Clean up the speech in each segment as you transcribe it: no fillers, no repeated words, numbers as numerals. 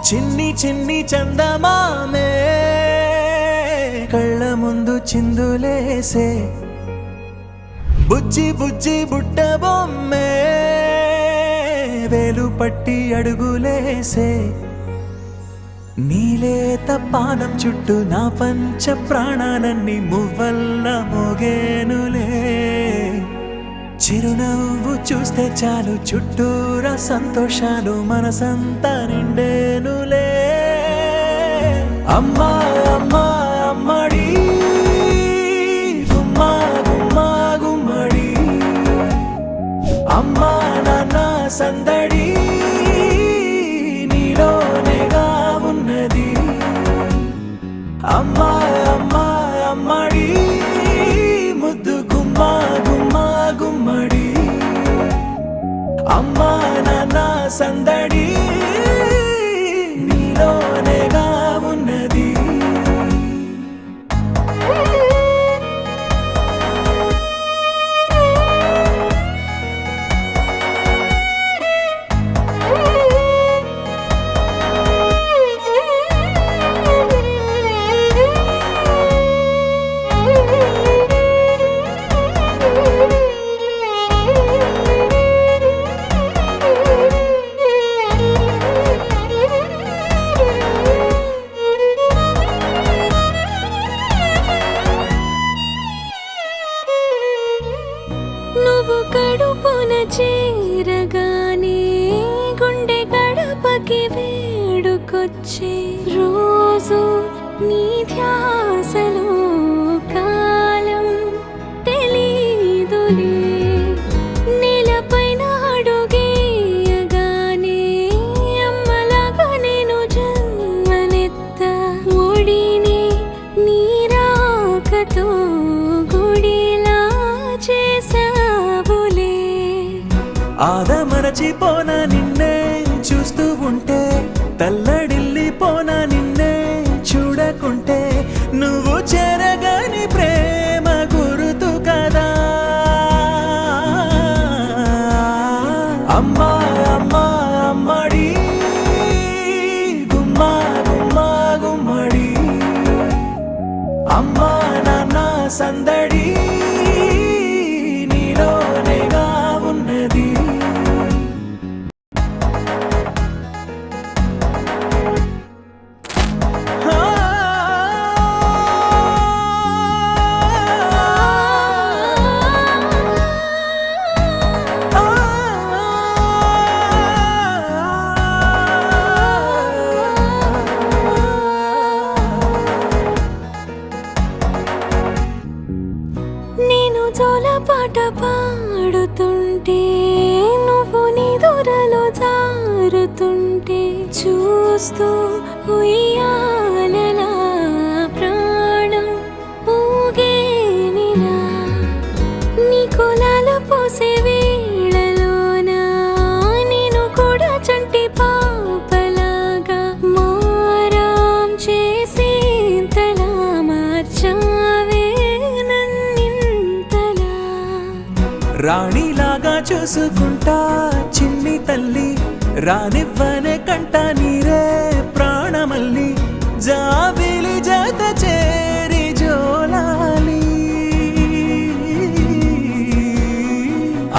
చిన్ని చిన్ని చందమామే కళ్ళ ముందు చిందులేసే బుజ్జి బుజ్జి బుట్ట బొమ్మే వేలు పట్టి అడుగులేసే నీలేత పానం చుట్టూ నా పంచ ప్రాణాలన్నీ మువ్వల్ల మోగేనులే చిరునవ్వు చూస్తే చాలు చుట్టూరా సంతోషాలు మనసంతా నిండేనులే అమ్మా అమ్మా అమ్మడి గుమ్మా గుమ్మా గుమ్మడి అమ్మా నాన్న సందడి నీలోనేగా ఉన్నది అమ్మా అమ్మా అమ్మడి ముద్దు గుమ్మా గుమ్మా గుమ్మడి అమ్మా నాన్న సందడి నీలోనేగా ఉన్నది నువ్వు కడుపున చేరగానే గుండె గడపకి వేడుకొచ్చే రోజు నీ ధ్యాసలో కాలం తెలీదులే నేలపైన అడుగేయగానే అమ్మలాగా నేను జన్మనెత్త ఒడిని నీ రాకతో గుడిలా చేసావులే ఆదమరచిపోన నిన్నే చూస్తూ ఉంటే తల్లడిల్లిపోన నిన్నే చూడకుంటే నువ్వు చెరగని ప్రేమ గురుతు కదా అమ్మా అమ్మా అమ్మడి గుమ్మా గుమ్మా గుమ్మడి అమ్మా నాన్న సందడి నీలోనేగా ఉన్నది నేను జోలపాట పాడుతుంటే నువ్వు నిదురలో జారుతుంటే చూస్తూ ఉయ్యాలలా ప్రాణం ఊగేనిలా నీ కులాల పోసే వేళలోన నేను కూడా చంటి పాపలాగా మారాం చేసేంతలా మార్చావే రాణిలాగా చూసుకుంటా చిన్ని తల్లి రానివ్వనే కంట నీరే ప్రాణమల్లి జాబిలి జత చేరి జోలాలి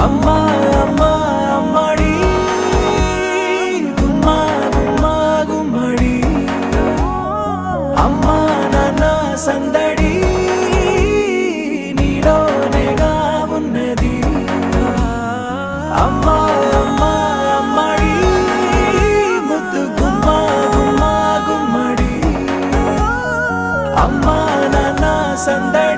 అమ్మా అమ్మా అమ్మడి గుమ్మా గుమ్మా గుమ్మడి అమ్మా నాన్న సందడి నీలోనేగా ఉన్నది అమ్మా అమ్మా అమ్మడి ముద్దు గుమ్మా గుమ్మా గుమ్మడి అమ్మా నాన్న సందడి